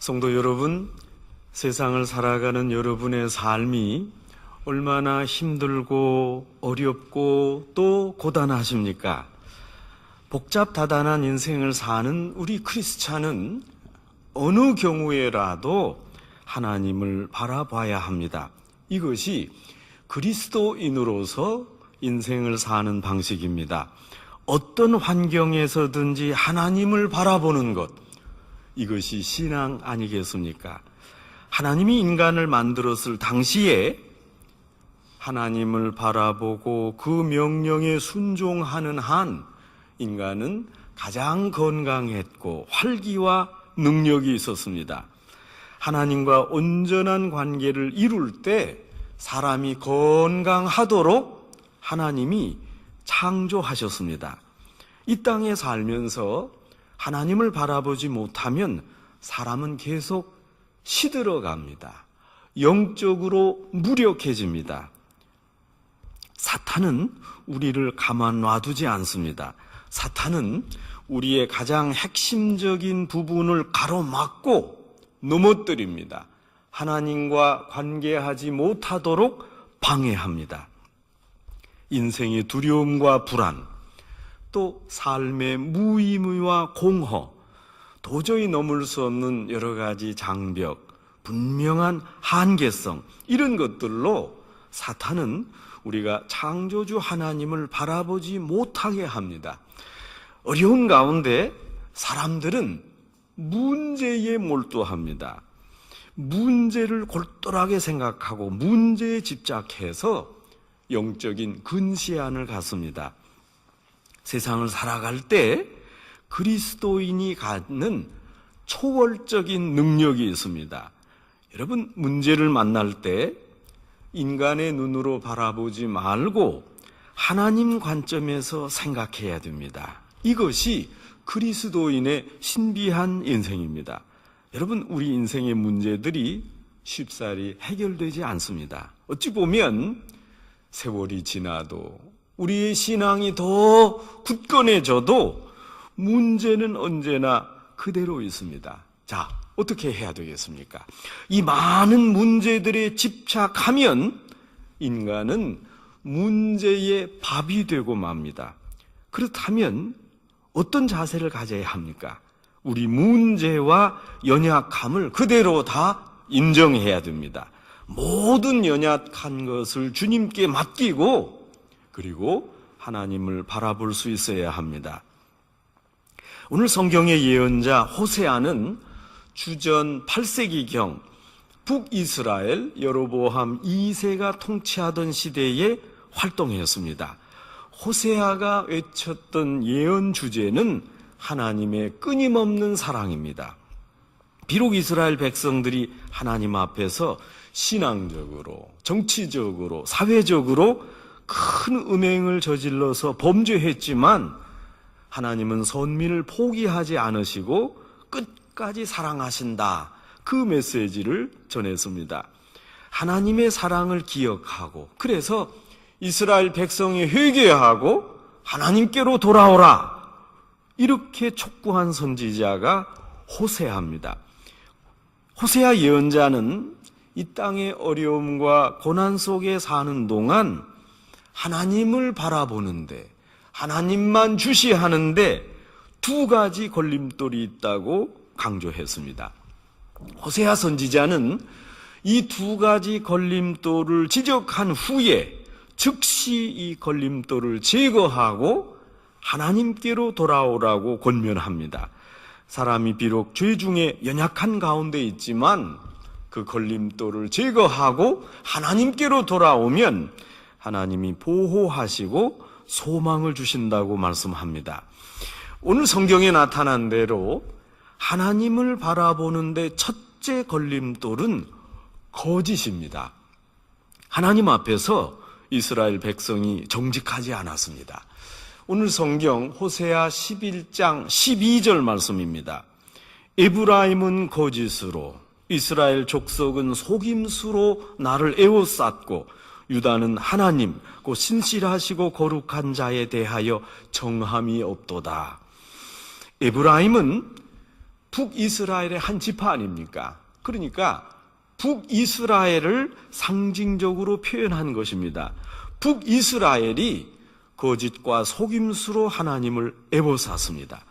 성도 여러분, 세상을 살아가는 여러분의 삶이 얼마나 힘들고 어렵고 또 고단하십니까? 복잡다단한 인생을 사는 우리 크리스찬은 어느 경우에라도 하나님을 바라봐야 합니다. 이것이 그리스도인으로서 인생을 사는 방식입니다. 어떤 환경에서든지 하나님을 바라보는 것, 이것이 신앙 아니겠습니까? 하나님이 인간을 만들었을 당시에 하나님을 바라보고 그 명령에 순종하는 한 인간은 가장 건강했고 활기와 능력이 있었습니다. 하나님과 온전한 관계를 이룰 때 사람이 건강하도록 하나님이 창조하셨습니다. 이 땅에 살면서 하나님을 바라보지 못하면 사람은 계속 시들어갑니다. 영적으로 무력해집니다. 사탄은 우리를 가만 놔두지 않습니다. 사탄은 우리의 가장 핵심적인 부분을 가로막고 넘어뜨립니다. 하나님과 관계하지 못하도록 방해합니다. 인생의 두려움과 불안, 또 삶의 무의미와 공허, 도저히 넘을 수 없는 여러 가지 장벽, 분명한 한계성, 이런 것들로 사탄은 우리가 창조주 하나님을 바라보지 못하게 합니다. 어려운 가운데 사람들은 문제에 몰두합니다. 문제를 골똘하게 생각하고 문제에 집착해서 영적인 근시안을 갖습니다. 세상을 살아갈 때 그리스도인이 갖는 초월적인 능력이 있습니다. 여러분, 문제를 만날 때 인간의 눈으로 바라보지 말고 하나님 관점에서 생각해야 됩니다. 이것이 그리스도인의 신비한 인생입니다. 여러분, 우리 인생의 문제들이 쉽사리 해결되지 않습니다. 어찌 보면 세월이 지나도 우리의 신앙이 더 굳건해져도 문제는 언제나 그대로 있습니다. 자, 어떻게 해야 되겠습니까? 이 많은 문제들에 집착하면 인간은 문제의 밥이 되고 맙니다. 그렇다면 어떤 자세를 가져야 합니까? 우리 문제와 연약함을 그대로 다 인정해야 됩니다. 모든 연약한 것을 주님께 맡기고 그리고 하나님을 바라볼 수 있어야 합니다. 오늘 성경의 예언자 호세아는 주전 8세기경 북이스라엘 여로보암 2세가 통치하던 시대에 활동했습니다. 호세아가 외쳤던 예언 주제는 하나님의 끊임없는 사랑입니다. 비록 이스라엘 백성들이 하나님 앞에서 신앙적으로, 정치적으로, 사회적으로 큰 음행을 저질러서 범죄했지만 하나님은 선민을 포기하지 않으시고 끝까지 사랑하신다. 그 메시지를 전했습니다. 하나님의 사랑을 기억하고 그래서 이스라엘 백성이 회개하고 하나님께로 돌아오라. 이렇게 촉구한 선지자가 호세아입니다. 호세아 예언자는 이 땅의 어려움과 고난 속에 사는 동안 하나님을 바라보는데, 하나님만 주시하는데 두 가지 걸림돌이 있다고 강조했습니다. 호세아 선지자는 이 두 가지 걸림돌을 지적한 후에 즉시 이 걸림돌을 제거하고 하나님께로 돌아오라고 권면합니다. 사람이 비록 죄 중에 연약한 가운데 있지만 그 걸림돌을 제거하고 하나님께로 돌아오면 하나님이 보호하시고 소망을 주신다고 말씀합니다. 오늘 성경에 나타난 대로 하나님을 바라보는데 첫째 걸림돌은 거짓입니다. 하나님 앞에서 이스라엘 백성이 정직하지 않았습니다. 오늘 성경 호세아 11장 12절 말씀입니다. 에브라임은 거짓으로, 이스라엘 족속은 속임수로 나를 에워쌌고 유다는 하나님, 곧 신실하시고 거룩한 자에 대하여 정함이 없도다. 에브라임은 북이스라엘의 한 지파 아닙니까? 그러니까 북이스라엘을 상징적으로 표현한 것입니다. 북이스라엘이 거짓과 속임수로 하나님을 애워쌌습니다.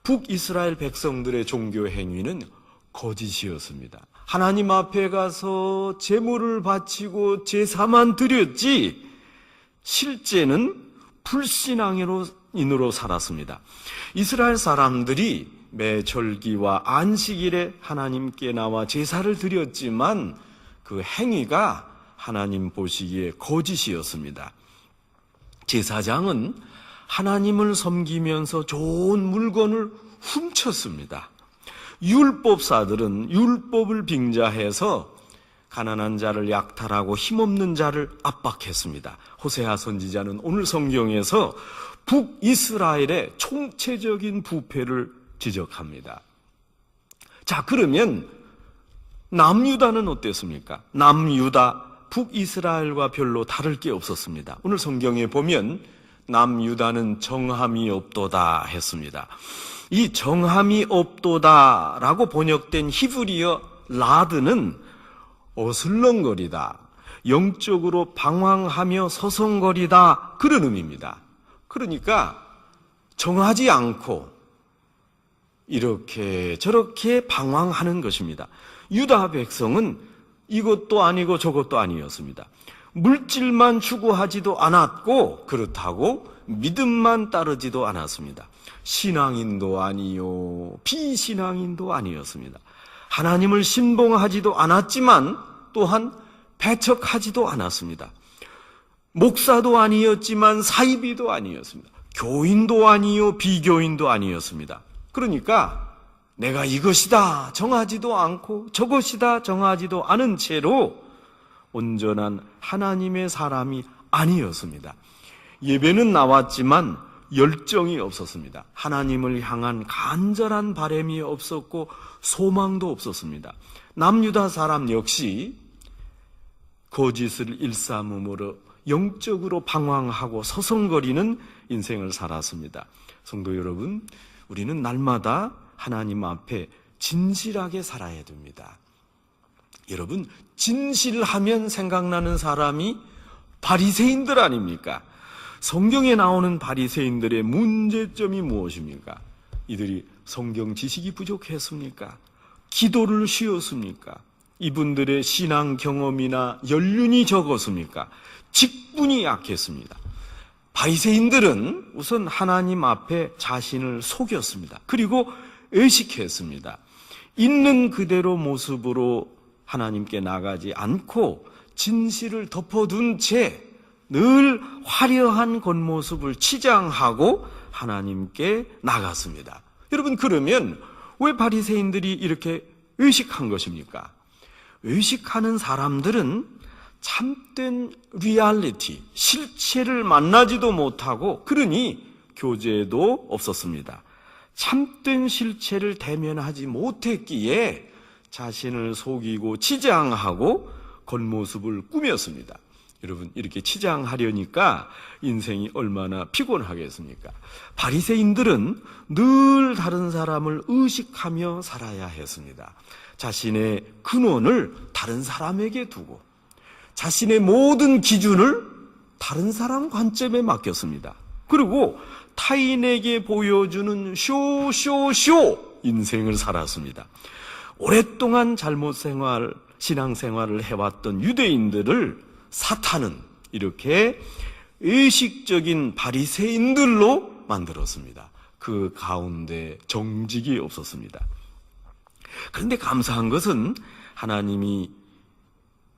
북이스라엘 백성들의 종교 행위는 거짓이었습니다. 하나님 앞에 가서 제물을 바치고 제사만 드렸지 실제는 불신앙인으로 살았습니다. 이스라엘 사람들이 매 절기와 안식일에 하나님께 나와 제사를 드렸지만 그 행위가 하나님 보시기에 거짓이었습니다. 제사장은 하나님을 섬기면서 좋은 물건을 훔쳤습니다. 율법사들은 율법을 빙자해서 가난한 자를 약탈하고 힘없는 자를 압박했습니다. 호세아 선지자는 오늘 성경에서 북이스라엘의 총체적인 부패를 지적합니다. 자, 그러면 남유다는 어땠습니까? 남유다, 북이스라엘과 별로 다를 게 없었습니다. 오늘 성경에 보면 남유다는 정함이 없도다 했습니다. 이 정함이 없도다라고 번역된 히브리어 라드는 어슬렁거리다, 영적으로 방황하며 서성거리다, 그런 의미입니다. 그러니까 정하지 않고 이렇게 저렇게 방황하는 것입니다. 유다 백성은 이것도 아니고 저것도 아니었습니다. 물질만 추구하지도 않았고 그렇다고 믿음만 따르지도 않았습니다. 신앙인도 아니요, 비신앙인도 아니었습니다. 하나님을 신봉하지도 않았지만 또한 배척하지도 않았습니다. 목사도 아니었지만 사이비도 아니었습니다. 교인도 아니요, 비교인도 아니었습니다. 그러니까 내가 이것이다 정하지도 않고 저것이다 정하지도 않은 채로 온전한 하나님의 사람이 아니었습니다. 예배는 나왔지만 열정이 없었습니다. 하나님을 향한 간절한 바람이 없었고 소망도 없었습니다. 남유다 사람 역시 거짓을 일삼음으로 영적으로 방황하고 서성거리는 인생을 살았습니다. 성도 여러분, 우리는 날마다 하나님 앞에 진실하게 살아야 됩니다. 여러분, 진실하면 생각나는 사람이 바리새인들 아닙니까? 성경에 나오는 바리새인들의 문제점이 무엇입니까? 이들이 성경 지식이 부족했습니까? 기도를 쉬었습니까? 이분들의 신앙 경험이나 연륜이 적었습니까? 직분이 약했습니다. 바리새인들은 우선 하나님 앞에 자신을 속였습니다. 그리고 의식했습니다. 있는 그대로 모습으로 하나님께 나가지 않고 진실을 덮어둔 채 늘 화려한 겉모습을 치장하고 하나님께 나갔습니다. 여러분, 그러면 왜 바리새인들이 이렇게 의식한 것입니까? 의식하는 사람들은 참된 리얼리티, 실체를 만나지도 못하고 그러니 교제도 없었습니다. 참된 실체를 대면하지 못했기에 자신을 속이고 치장하고 겉모습을 꾸몄습니다. 여러분, 이렇게 치장하려니까 인생이 얼마나 피곤하겠습니까? 바리새인들은 늘 다른 사람을 의식하며 살아야 했습니다. 자신의 근원을 다른 사람에게 두고 자신의 모든 기준을 다른 사람 관점에 맡겼습니다. 그리고 타인에게 보여주는 쇼 인생을 살았습니다. 오랫동안 신앙생활을 해왔던 유대인들을 사탄은 이렇게 의식적인 바리새인들로 만들었습니다. 그 가운데 정직이 없었습니다. 그런데 감사한 것은 하나님이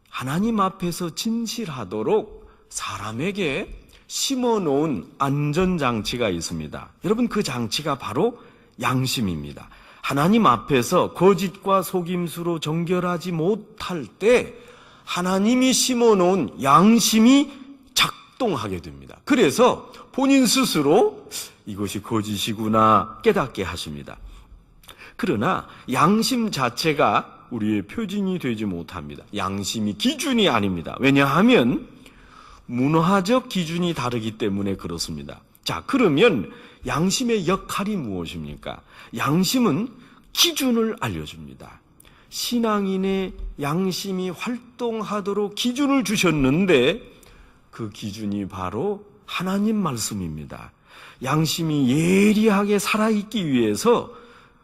하나님 앞에서 진실하도록 사람에게 심어놓은 안전장치가 있습니다. 여러분, 그 장치가 바로 양심입니다. 하나님 앞에서 거짓과 속임수로 정결하지 못할 때 하나님이 심어놓은 양심이 작동하게 됩니다. 그래서 본인 스스로 이것이 거짓이구나 깨닫게 하십니다. 그러나 양심 자체가 우리의 표징이 되지 못합니다. 양심이 기준이 아닙니다. 왜냐하면 문화적 기준이 다르기 때문에 그렇습니다. 자, 그러면 양심의 역할이 무엇입니까? 양심은 기준을 알려줍니다. 신앙인의 양심이 활동하도록 기준을 주셨는데 그 기준이 바로 하나님 말씀입니다. 양심이 예리하게 살아있기 위해서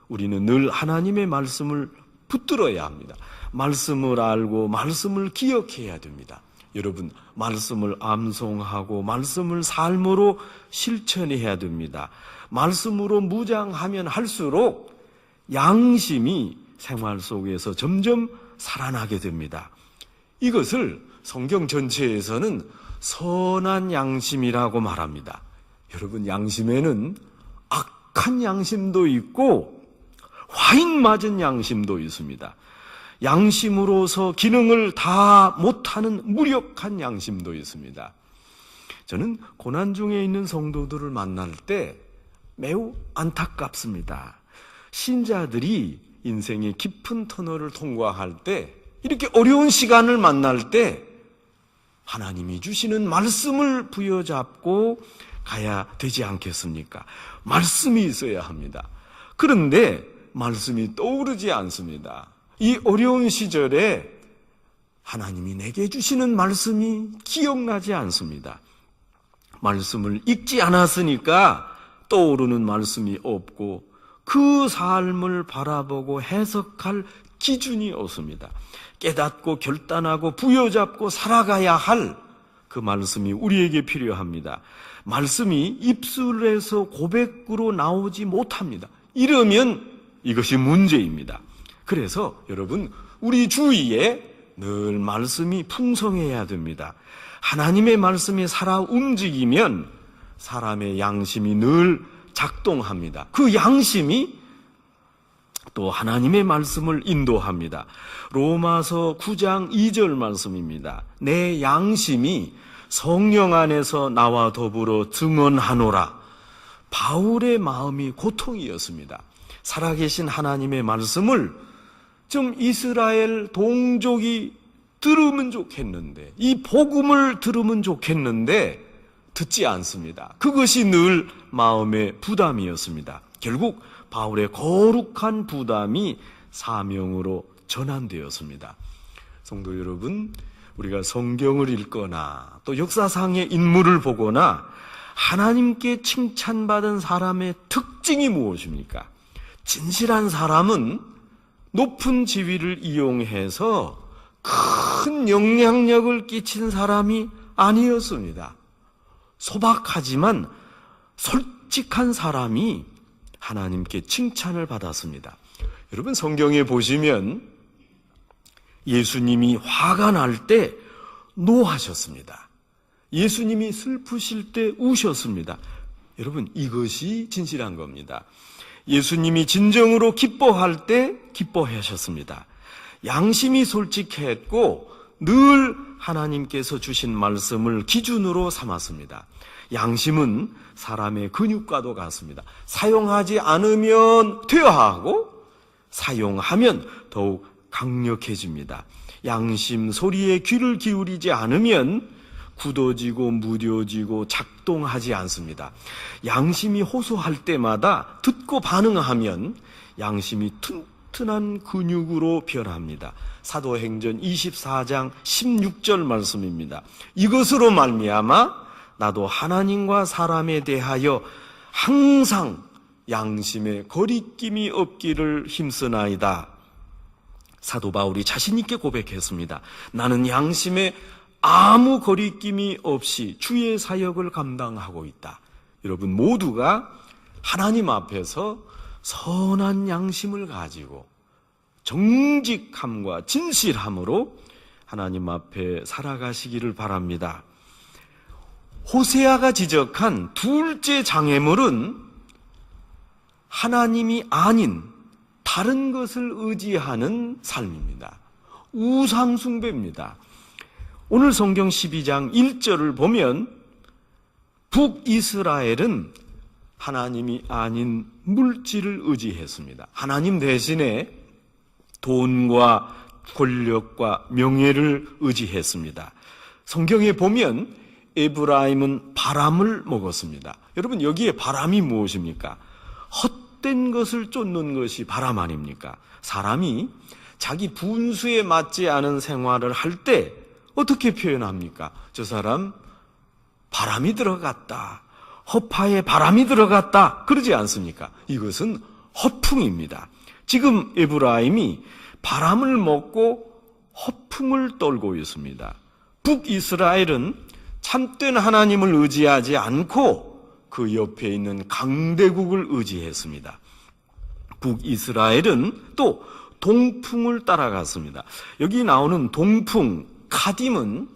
우리는 늘 하나님의 말씀을 붙들어야 합니다. 말씀을 알고 말씀을 기억해야 됩니다. 여러분, 말씀을 암송하고 말씀을 삶으로 실천해야 됩니다. 말씀으로 무장하면 할수록 양심이 생활 속에서 점점 살아나게 됩니다. 이것을 성경 전체에서는 선한 양심이라고 말합니다. 여러분, 양심에는 악한 양심도 있고 화인 맞은 양심도 있습니다. 양심으로서 기능을 다 못하는 무력한 양심도 있습니다. 저는 고난 중에 있는 성도들을 만날 때 매우 안타깝습니다. 신자들이 인생의 깊은 터널을 통과할 때, 이렇게 어려운 시간을 만날 때 하나님이 주시는 말씀을 부여잡고 가야 되지 않겠습니까? 말씀이 있어야 합니다. 그런데 말씀이 떠오르지 않습니다. 이 어려운 시절에 하나님이 내게 주시는 말씀이 기억나지 않습니다. 말씀을 읽지 않았으니까 떠오르는 말씀이 없고 그 삶을 바라보고 해석할 기준이 없습니다. 깨닫고 결단하고 부여잡고 살아가야 할 그 말씀이 우리에게 필요합니다. 말씀이 입술에서 고백으로 나오지 못합니다. 이러면 이것이 문제입니다. 그래서 여러분, 우리 주위에 늘 말씀이 풍성해야 됩니다. 하나님의 말씀이 살아 움직이면 사람의 양심이 늘 작동합니다. 그 양심이 또 하나님의 말씀을 인도합니다. 로마서 9장 2절 말씀입니다. 내 양심이 성령 안에서 나와 더불어 증언하노라. 바울의 마음이 고통이었습니다. 살아계신 하나님의 말씀을 좀 이스라엘 동족이 들으면 좋겠는데, 이 복음을 들으면 좋겠는데 듣지 않습니다. 그것이 늘 마음의 부담이었습니다. 결국 바울의 거룩한 부담이 사명으로 전환되었습니다. 성도 여러분, 우리가 성경을 읽거나 또 역사상의 인물을 보거나 하나님께 칭찬받은 사람의 특징이 무엇입니까? 진실한 사람은 높은 지위를 이용해서 큰 영향력을 끼친 사람이 아니었습니다. 소박하지만 솔직한 사람이 하나님께 칭찬을 받았습니다. 여러분, 성경에 보시면 예수님이 화가 날 때 노하셨습니다. 예수님이 슬프실 때 우셨습니다. 여러분, 이것이 진실한 겁니다. 예수님이 진정으로 기뻐할 때 기뻐하셨습니다. 양심이 솔직했고 늘 하나님께서 주신 말씀을 기준으로 삼았습니다. 양심은 사람의 근육과도 같습니다. 사용하지 않으면 퇴화하고 사용하면 더욱 강력해집니다. 양심 소리에 귀를 기울이지 않으면 굳어지고 무뎌지고 작동하지 않습니다. 양심이 호소할 때마다 듣고 반응하면 양심이 튼튼한 근육으로 변합니다. 사도행전 24장 16절 말씀입니다. 이것으로 말미암아 나도 하나님과 사람에 대하여 항상 양심에 거리낌이 없기를 힘쓰나이다. 사도 바울이 자신 있게 고백했습니다. 나는 양심에 아무 거리낌이 없이 주의 사역을 감당하고 있다. 여러분 모두가 하나님 앞에서 선한 양심을 가지고 정직함과 진실함으로 하나님 앞에 살아가시기를 바랍니다. 호세아가 지적한 둘째 장애물은 하나님이 아닌 다른 것을 의지하는 삶입니다. 우상 숭배입니다. 오늘 성경 12장 1절을 보면 북이스라엘은 하나님이 아닌 물질을 의지했습니다. 하나님 대신에 돈과 권력과 명예를 의지했습니다. 성경에 보면 에브라임은 바람을 먹었습니다. 여러분, 여기에 바람이 무엇입니까? 헛된 것을 쫓는 것이 바람 아닙니까? 사람이 자기 분수에 맞지 않은 생활을 할 때 어떻게 표현합니까? 저 사람 바람이 들어갔다, 허파에 바람이 들어갔다, 그러지 않습니까? 이것은 허풍입니다. 지금 에브라임이 바람을 먹고 허풍을 떨고 있습니다. 북이스라엘은 참된 하나님을 의지하지 않고 그 옆에 있는 강대국을 의지했습니다. 북이스라엘은 또 동풍을 따라갔습니다. 여기 나오는 동풍, 카딤은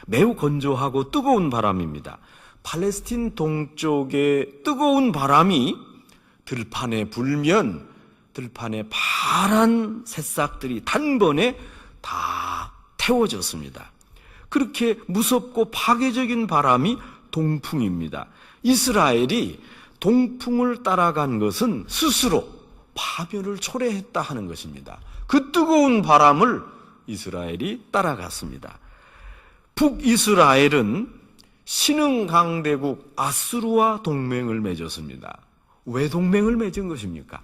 매우 건조하고 뜨거운 바람입니다. 팔레스틴 동쪽의 뜨거운 바람이 들판에 불면 들판에 파란 새싹들이 단번에 다 태워졌습니다. 그렇게 무섭고 파괴적인 바람이 동풍입니다. 이스라엘이 동풍을 따라간 것은 스스로 파멸을 초래했다 하는 것입니다. 그 뜨거운 바람을 이스라엘이 따라갔습니다. 북이스라엘은 신흥 강대국 아수르와 동맹을 맺었습니다. 왜 동맹을 맺은 것입니까?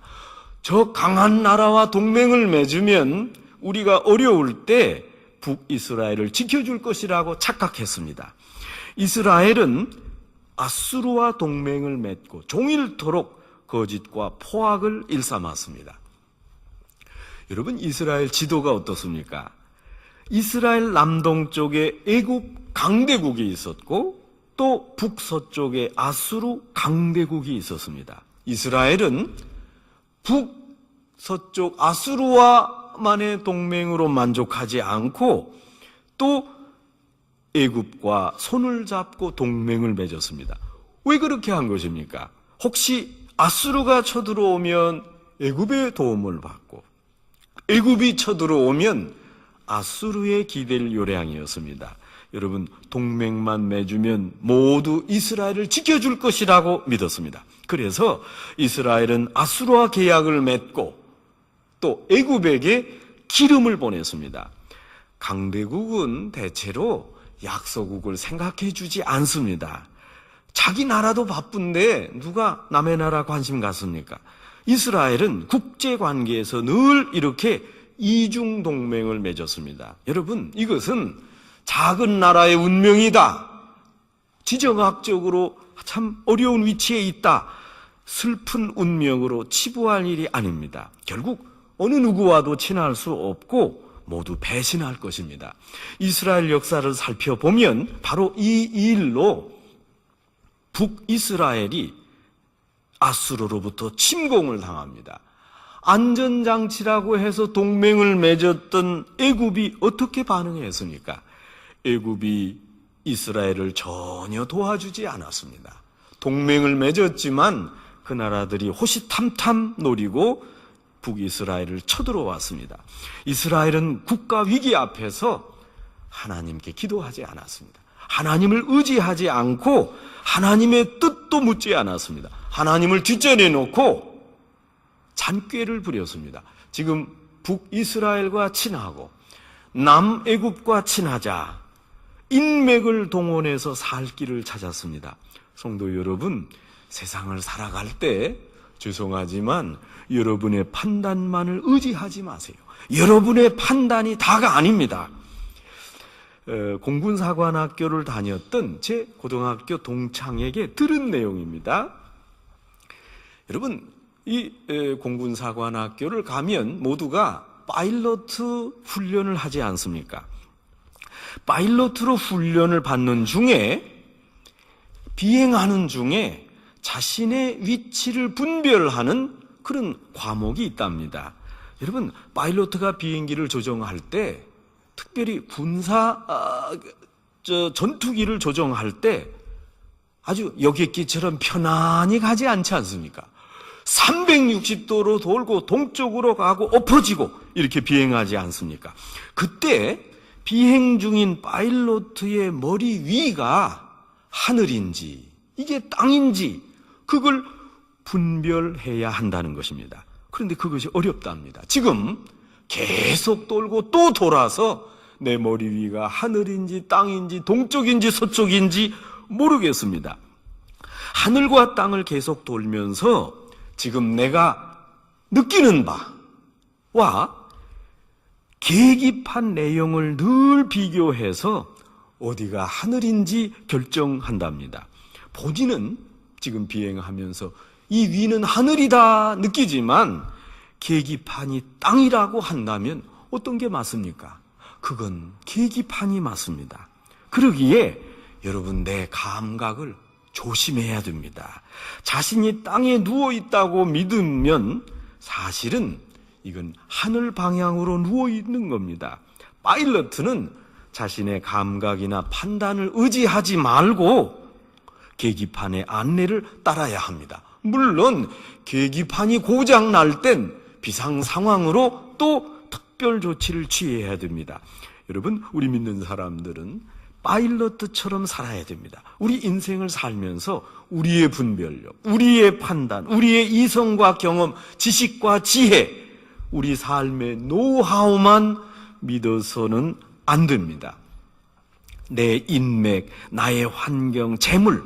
저 강한 나라와 동맹을 맺으면 우리가 어려울 때 북이스라엘을 지켜줄 것이라고 착각했습니다. 이스라엘은 아수르와 동맹을 맺고 종일토록 거짓과 포악을 일삼았습니다. 여러분, 이스라엘 지도가 어떻습니까? 이스라엘 남동쪽에 애굽 강대국이 있었고 또 북서쪽에 아수르 강대국이 있었습니다. 이스라엘은 북서쪽 아수르와만의 동맹으로 만족하지 않고 또 애굽과 손을 잡고 동맹을 맺었습니다. 왜 그렇게 한 것입니까? 혹시 아수르가 쳐들어오면 애굽의 도움을 받고 애굽이 쳐들어오면 아수르에 기댈 요량이었습니다. 여러분, 동맹만 맺으면 모두 이스라엘을 지켜줄 것이라고 믿었습니다. 그래서 이스라엘은 아수르와 계약을 맺고 또 애굽에게 기름을 보냈습니다. 강대국은 대체로 약소국을 생각해 주지 않습니다. 자기 나라도 바쁜데 누가 남의 나라 관심 갖습니까? 이스라엘은 국제관계에서 늘 이렇게 이중 동맹을 맺었습니다. 여러분, 이것은 작은 나라의 운명이다, 지정학적으로 참 어려운 위치에 있다, 슬픈 운명으로 치부할 일이 아닙니다. 결국 어느 누구와도 친할 수 없고 모두 배신할 것입니다. 이스라엘 역사를 살펴보면 바로 이 일로 북이스라엘이 아수르로부터 침공을 당합니다. 안전장치라고 해서 동맹을 맺었던 애굽이 어떻게 반응했습니까? 애굽이 이스라엘을 전혀 도와주지 않았습니다. 동맹을 맺었지만 그 나라들이 호시탐탐 노리고 북이스라엘을 쳐들어왔습니다. 이스라엘은 국가 위기 앞에서 하나님께 기도하지 않았습니다. 하나님을 의지하지 않고 하나님의 뜻도 묻지 않았습니다. 하나님을 뒷전에 놓고 잔꾀를 부렸습니다. 지금 북이스라엘과 친하고 남애굽과 친하자 인맥을 동원해서 살 길을 찾았습니다. 성도 여러분, 세상을 살아갈 때 죄송하지만 여러분의 판단만을 의지하지 마세요. 여러분의 판단이 다가 아닙니다. 공군사관학교를 다녔던 제 고등학교 동창에게 들은 내용입니다. 여러분, 이 공군사관학교를 가면 모두가 파일럿 훈련을 하지 않습니까? 파일럿으로 훈련을 받는 중에 비행하는 중에 자신의 위치를 분별하는 그런 과목이 있답니다. 여러분, 파일럿가 비행기를 조정할 때 특별히 군사 전투기를 조정할 때 아주 여객기처럼 편안히 가지 않지 않습니까? 360도로 돌고 동쪽으로 가고 엎어지고 이렇게 비행하지 않습니까? 그때 비행 중인 파일럿의 머리 위가 하늘인지 이게 땅인지 그걸 분별해야 한다는 것입니다. 그런데 그것이 어렵답니다. 지금 계속 돌고 또 돌아서 내 머리 위가 하늘인지 땅인지 동쪽인지 서쪽인지 모르겠습니다. 하늘과 땅을 계속 돌면서 지금 내가 느끼는 바와 계기판 내용을 늘 비교해서 어디가 하늘인지 결정한답니다. 본인은 지금 비행하면서 이 위는 하늘이다 느끼지만 계기판이 땅이라고 한다면 어떤 게 맞습니까? 그건 계기판이 맞습니다. 그러기에 여러분, 내 감각을 조심해야 됩니다. 자신이 땅에 누워 있다고 믿으면 사실은 이건 하늘 방향으로 누워 있는 겁니다. 파일럿은 자신의 감각이나 판단을 의지하지 말고 계기판의 안내를 따라야 합니다. 물론 계기판이 고장 날 땐 비상 상황으로 또 특별 조치를 취해야 됩니다. 여러분, 우리 믿는 사람들은 파일럿처럼 살아야 됩니다. 우리 인생을 살면서 우리의 분별력, 우리의 판단, 우리의 이성과 경험, 지식과 지혜, 우리 삶의 노하우만 믿어서는 안 됩니다. 내 인맥, 나의 환경, 재물,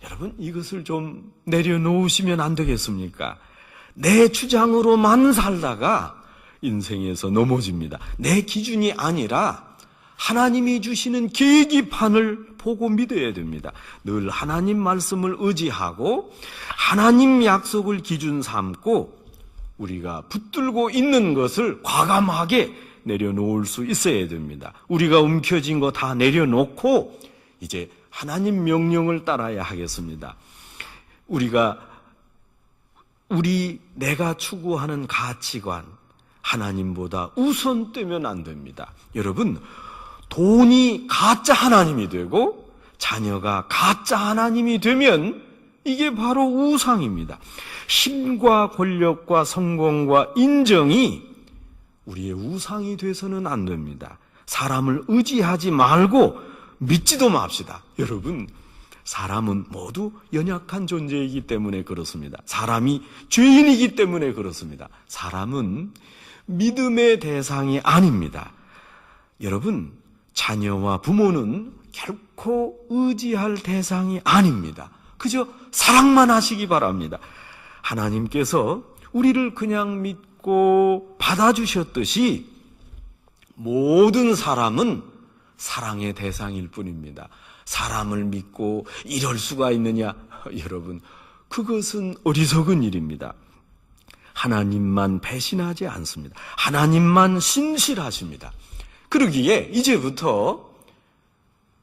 여러분, 이것을 좀 내려놓으시면 안 되겠습니까? 내 주장으로만 살다가 인생에서 넘어집니다. 내 기준이 아니라 하나님이 주시는 계기판을 보고 믿어야 됩니다. 늘 하나님 말씀을 의지하고 하나님 약속을 기준 삼고 우리가 붙들고 있는 것을 과감하게 내려놓을 수 있어야 됩니다. 우리가 움켜쥔 거 다 내려놓고 이제 하나님 명령을 따라야 하겠습니다. 내가 추구하는 가치관, 하나님보다 우선되면 안 됩니다. 여러분, 돈이 가짜 하나님이 되고 자녀가 가짜 하나님이 되면 이게 바로 우상입니다. 힘과 권력과 성공과 인정이 우리의 우상이 돼서는 안 됩니다. 사람을 의지하지 말고 믿지도 맙시다. 여러분, 사람은 모두 연약한 존재이기 때문에 그렇습니다. 사람이 죄인이기 때문에 그렇습니다. 사람은 믿음의 대상이 아닙니다. 여러분, 자녀와 부모는 결코 의지할 대상이 아닙니다. 그저 사랑만 하시기 바랍니다. 하나님께서 우리를 그냥 믿고 받아주셨듯이 모든 사람은 사랑의 대상일 뿐입니다. 사람을 믿고 이럴 수가 있느냐? 여러분, 그것은 어리석은 일입니다. 하나님만 배신하지 않습니다. 하나님만 신실하십니다. 그러기에 이제부터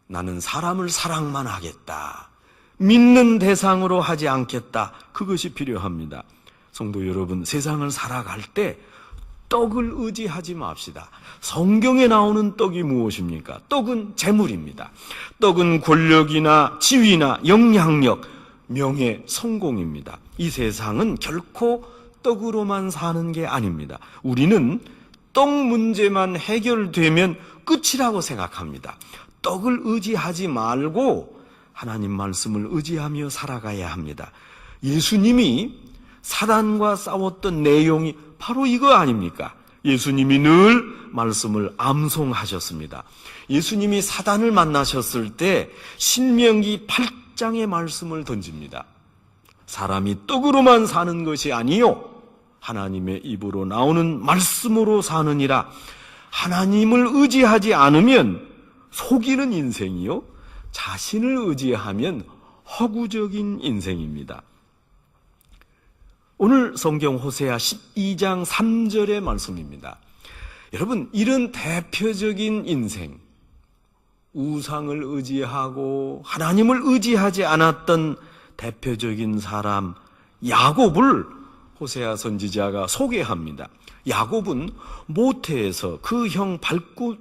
나는 사람을 사랑만 하겠다, 믿는 대상으로 하지 않겠다, 그것이 필요합니다. 성도 여러분, 세상을 살아갈 때 떡을 의지하지 맙시다. 성경에 나오는 떡이 무엇입니까? 떡은 재물입니다. 떡은 권력이나 지위나 영향력, 명예, 성공입니다. 이 세상은 결코 떡으로만 사는 게 아닙니다. 우리는 떡 문제만 해결되면 끝이라고 생각합니다. 떡을 의지하지 말고 하나님 말씀을 의지하며 살아가야 합니다. 예수님이 사단과 싸웠던 내용이 바로 이거 아닙니까? 예수님이 늘 말씀을 암송하셨습니다. 예수님이 사단을 만나셨을 때 신명기 8장의 말씀을 던집니다. 사람이 떡으로만 사는 것이 아니요, 하나님의 입으로 나오는 말씀으로 사느니라. 하나님을 의지하지 않으면 속이는 인생이요, 자신을 의지하면 허구적인 인생입니다. 오늘 성경 호세아 12장 3절의 말씀입니다. 여러분, 이런 대표적인 인생, 우상을 의지하고 하나님을 의지하지 않았던 대표적인 사람 야곱을 호세아 선지자가 소개합니다. 야곱은 모태에서 그 형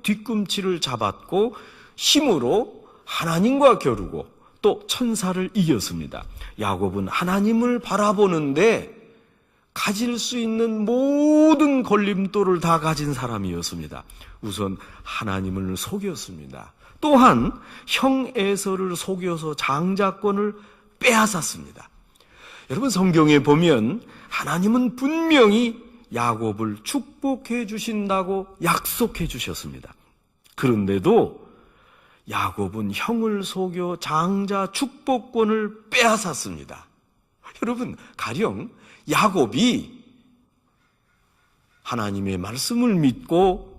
뒤꿈치를 잡았고 힘으로 하나님과 겨루고 또 천사를 이겼습니다. 야곱은 하나님을 바라보는데 가질 수 있는 모든 걸림돌을 다 가진 사람이었습니다. 우선 하나님을 속였습니다. 또한 형 에서를 속여서 장자권을 빼앗았습니다. 여러분, 성경에 보면 하나님은 분명히 야곱을 축복해 주신다고 약속해 주셨습니다. 그런데도 야곱은 형을 속여 장자 축복권을 빼앗았습니다. 여러분, 가령 야곱이 하나님의 말씀을 믿고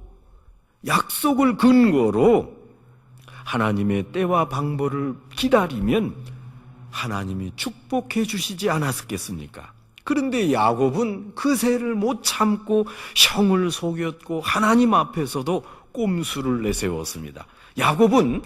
약속을 근거로 하나님의 때와 방법을 기다리면 하나님이 축복해 주시지 않았겠습니까? 그런데 야곱은 그 새를 못 참고 형을 속였고 하나님 앞에서도 꼼수를 내세웠습니다. 야곱은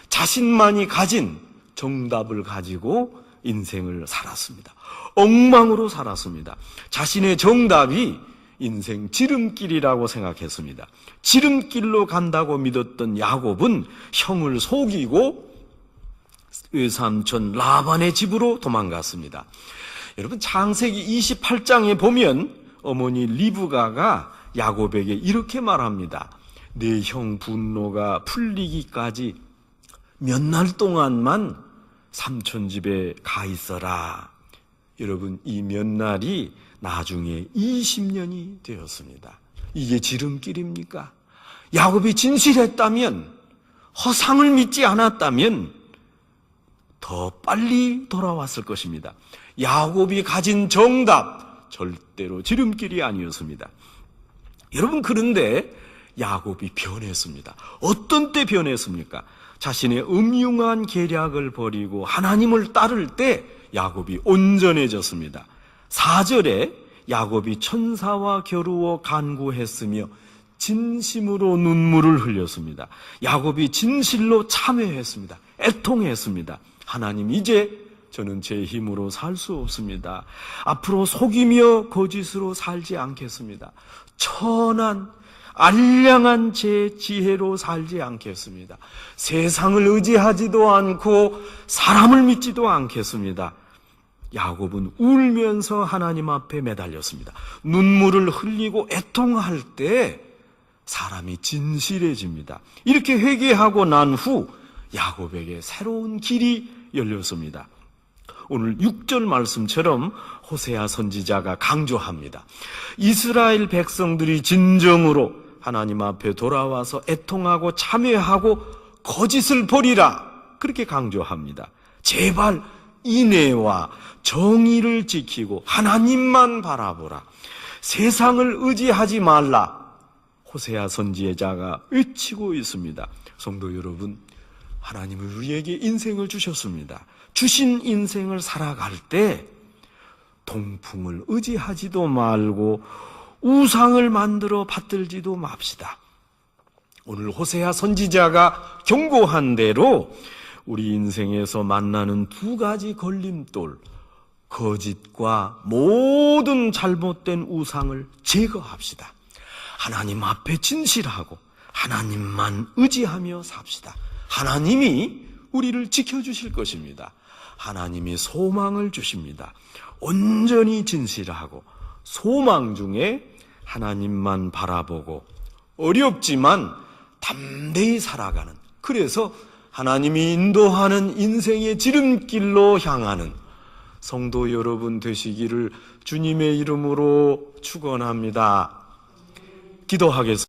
자신만이 가진 정답을 가지고 인생을 살았습니다. 엉망으로 살았습니다. 자신의 정답이 인생 지름길이라고 생각했습니다. 지름길로 간다고 믿었던 야곱은 형을 속이고 외삼촌 라반의 집으로 도망갔습니다. 여러분, 창세기 28장에 보면 어머니 리브가가 야곱에게 이렇게 말합니다. 내 형 분노가 풀리기까지 몇 날 동안만 삼촌 집에 가 있어라. 여러분, 이 몇 날이 나중에 20년이 되었습니다. 이게 지름길입니까? 야곱이 진실했다면, 허상을 믿지 않았다면 더 빨리 돌아왔을 것입니다. 야곱이 가진 정답, 절대로 지름길이 아니었습니다. 여러분, 그런데 야곱이 변했습니다. 어떤 때 변했습니까? 자신의 음흉한 계략을 버리고 하나님을 따를 때 야곱이 온전해졌습니다. 4절에 야곱이 천사와 겨루어 간구했으며 진심으로 눈물을 흘렸습니다. 야곱이 진실로 참회했습니다. 애통했습니다. 하나님, 이제 저는 제 힘으로 살 수 없습니다. 앞으로 속이며 거짓으로 살지 않겠습니다. 천한 알량한 제 지혜로 살지 않겠습니다. 세상을 의지하지도 않고 사람을 믿지도 않겠습니다. 야곱은 울면서 하나님 앞에 매달렸습니다. 눈물을 흘리고 애통할 때 사람이 진실해집니다. 이렇게 회개하고 난 후 야곱에게 새로운 길이 열렸습니다. 오늘 6절 말씀처럼 호세아 선지자가 강조합니다. 이스라엘 백성들이 진정으로 하나님 앞에 돌아와서 애통하고 참회하고 거짓을 버리라, 그렇게 강조합니다. 제발 인애와 정의를 지키고 하나님만 바라보라, 세상을 의지하지 말라, 호세아 선지자가 외치고 있습니다. 성도 여러분, 하나님은 우리에게 인생을 주셨습니다. 주신 인생을 살아갈 때 동풍을 의지하지도 말고 우상을 만들어 받들지도 맙시다. 오늘 호세아 선지자가 경고한 대로 우리 인생에서 만나는 두 가지 걸림돌, 거짓과 모든 잘못된 우상을 제거합시다. 하나님 앞에 진실하고 하나님만 의지하며 삽시다. 하나님이 우리를 지켜주실 것입니다. 하나님이 소망을 주십니다. 온전히 진실하고 소망 중에 하나님만 바라보고 어렵지만 담대히 살아가는, 그래서 하나님이 인도하는 인생의 지름길로 향하는 성도 여러분 되시기를 주님의 이름으로 축원합니다. 기도하겠습니다.